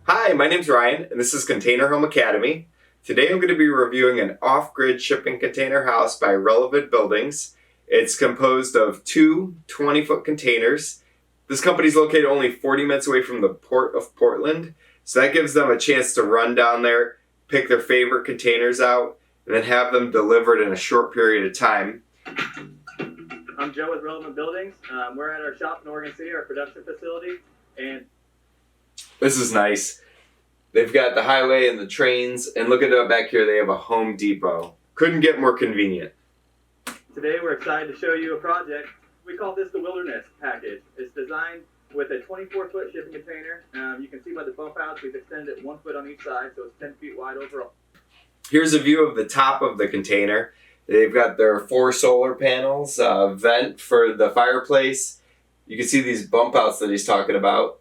Hi, my name's Ryan, and this is Container Home Academy. Today I'm going to be reviewing an off-grid shipping container house by Relevant Buildings. It's composed of two 20-foot containers. This company is located only 40 minutes away from the Port of Portland, so that gives them a chance to run down there, pick their favorite containers out, and then have them delivered in a short period of time. I'm Joe with Relevant Buildings. We're at our shop in Oregon City, our production facility, and This is nice. They've got the highway and the trains, and look at it back here, they have a Home Depot. Couldn't get more convenient. today we're excited to show you a project. We call this the Wilderness Package. It's designed with a 24-foot shipping container. You can see by the bump outs, we've extended it 1 foot on each side, so it's 10 feet wide overall. Here's a view of the top of the container. They've got their 4 solar panels, vent for the fireplace. You can see these bump outs that he's talking about.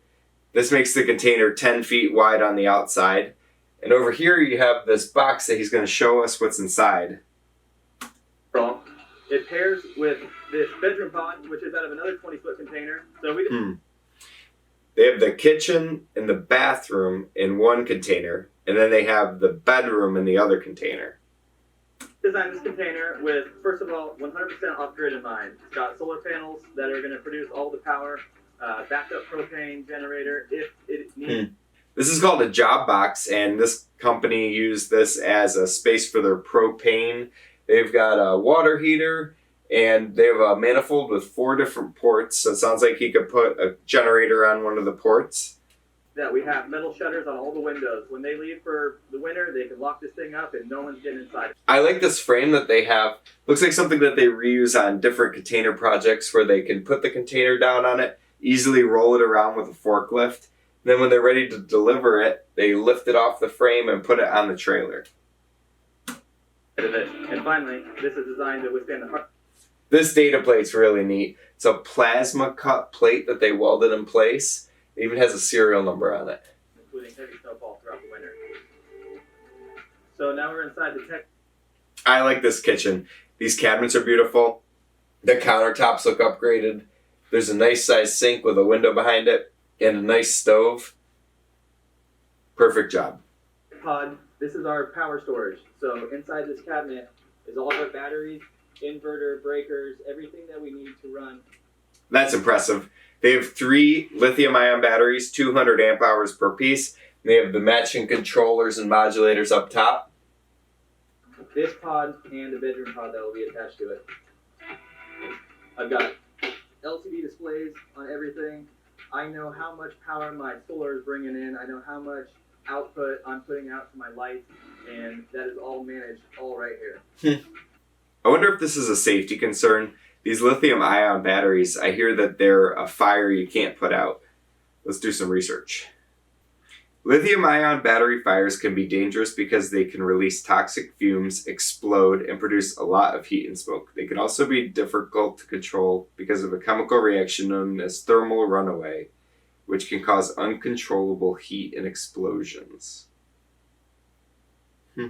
This makes the container 10 feet wide on the outside. And over here you have this box that he's going to show us what's inside. It pairs with this bedroom pod, which is out of another 20-foot container. So They have the kitchen and the bathroom in one container, and then they have the bedroom in the other container. designed this container with, first of all, 100% off-grid in mind. It's got solar panels that are going to produce all the power, backup propane generator if it needs. This is called a job box, and this company used this as a space for their propane. They've got a water heater, and they have a manifold with 4 different ports, so it sounds like he could put a generator on one of the ports. That we have metal shutters on all the windows. When they leave for the winter, they can lock this thing up and no one's getting inside. I like this frame that they have. Looks like something that they reuse on different container projects where they can put the container down on it, easily roll it around with a forklift. Then when they're ready to deliver it, they lift it off the frame and put it on the trailer. And finally, this is designed to withstand the hard. This data plate's really neat. It's a plasma cut plate that they welded in place. It even has a serial number on it. Including heavy snowfall throughout the winter. So now we're inside the tech. I like this kitchen. These cabinets are beautiful. The countertops look upgraded. There's a nice sized sink with a window behind it and a nice stove. Perfect job. Pod. This is our power storage. So inside this cabinet is all of our batteries, inverter, breakers, everything that we need to run. That's impressive. They have 3 lithium-ion batteries, 200 amp hours per piece. They have the matching controllers and modulators up top. This pod and the bedroom pod that will be attached to it. I've got LCD displays on everything. I know how much power my solar is bringing in. I know how much output I'm putting out to my lights, and that is all managed all right here. I wonder if this is a safety concern. These lithium-ion batteries, I hear that they're a fire you can't put out. Let's do some research. Lithium-ion battery fires can be dangerous because they can release toxic fumes, explode, and produce a lot of heat and smoke. They can also be difficult to control because of a chemical reaction known as thermal runaway, which can cause uncontrollable heat and explosions. So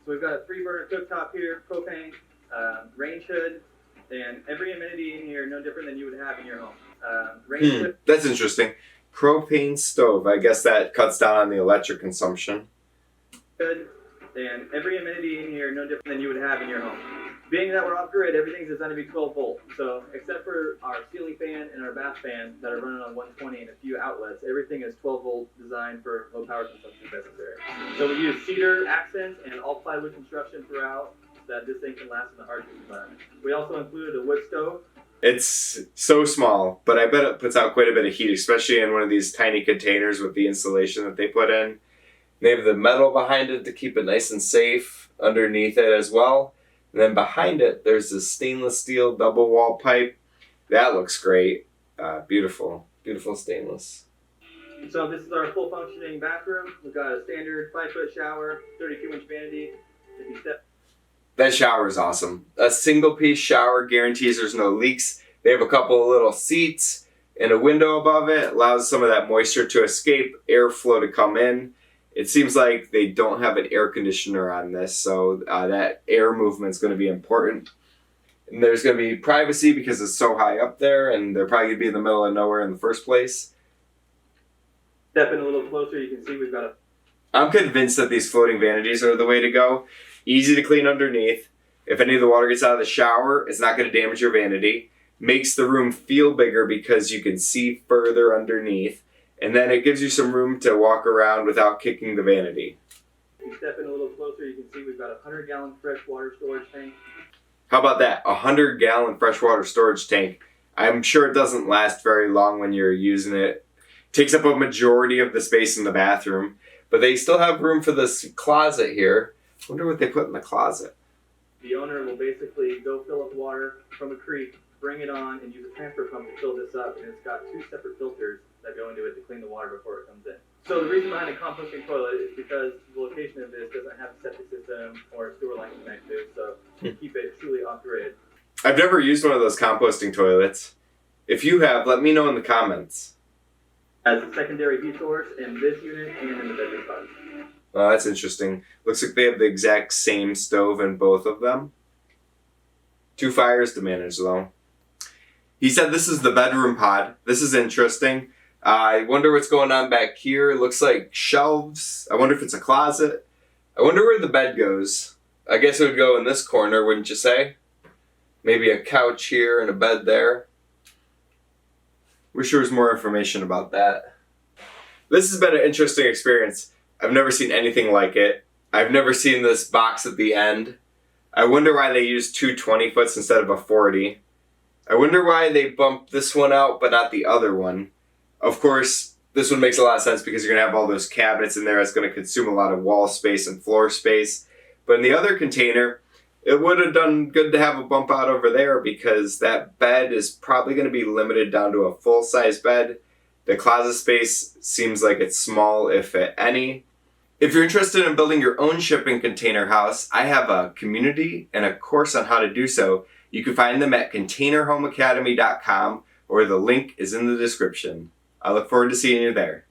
we've got a 3-burner cooktop here, propane, range hood, and every amenity in here no different than you would have in your home. Range hood. That's interesting. Propane stove. I guess that cuts down on the electric consumption. Good. And every amenity in here no different than you would have in your home. Being that we're off grid, everything's designed to be 12 volt. So except for our ceiling fan and our bath fan that are running on 120 and a few outlets, everything is 12 volt designed for low power consumption if necessary. So we use cedar accents and all plywood construction throughout so that this thing can last in the harshest environment. We also included a wood stove. It's so small, but I bet it puts out quite a bit of heat, especially in one of these tiny containers with the insulation that they put in. They have the metal behind it to keep it nice and safe underneath it as well. And then behind it, there's this stainless steel double wall pipe. That looks great. Beautiful, beautiful stainless. So this is our full functioning bathroom. We've got a standard 5-foot shower, 32-inch vanity. If you step. That shower is awesome. A single piece shower guarantees there's no leaks. They have a couple of little seats and a window above it. Allows some of that moisture to escape, airflow to come in. It seems like they don't have an air conditioner on this, so that air movement is going to be important. And there's going to be privacy because it's so high up there, and they're probably going to be in the middle of nowhere in the first place. Step in a little closer, you can see we've got a I'm convinced that these floating vanities are the way to go. Easy to clean underneath. If any of the water gets out of the shower, it's not going to damage your vanity. Makes the room feel bigger because you can see further underneath. And then it gives you some room to walk around without kicking the vanity. If you step in a little closer, you can see we've got a 100-gallon freshwater storage tank. How about that? 100-gallon freshwater storage tank. I'm sure it doesn't last very long when you're using it. Takes up a majority of the space in the bathroom. But they still have room for this closet here. Wonder what they put in the closet. The owner will basically go fill up water from a creek, bring it on, and use a transfer pump to fill this up. And it's got 2 separate filters that go into it to clean the water before it comes in. So the reason behind a composting toilet is because the location of this doesn't have a septic system or a sewer line connected, so to keep it truly off-grid. I've never used one of those composting toilets. If you have, let me know in the comments. As a secondary heat source in this unit and in the bedroom pod. Oh, that's interesting. Looks like they have the exact same stove in both of them. 2 fires to manage though. He said this is the bedroom pod. This is interesting. I wonder what's going on back here. It looks like shelves. I wonder if it's a closet. I wonder where the bed goes. I guess it would go in this corner, wouldn't you say? Maybe a couch here and a bed there. Wish there was more information about that. This has been an interesting experience. I've never seen anything like it. I've never seen this box at the end. I wonder why they used 2 20-foots instead of a 40. I wonder why they bumped this one out but not the other one. Of course, this one makes a lot of sense because you're going to have all those cabinets in there. It's going to consume a lot of wall space and floor space. But in the other container, it would have done good to have a bump out over there because that bed is probably going to be limited down to a full-size bed. The closet space seems like it's small, if at any. If you're interested in building your own shipping container house, I have a community and a course on how to do so. You can find them at containerhomeacademy.com or the link is in the description. I look forward to seeing you there.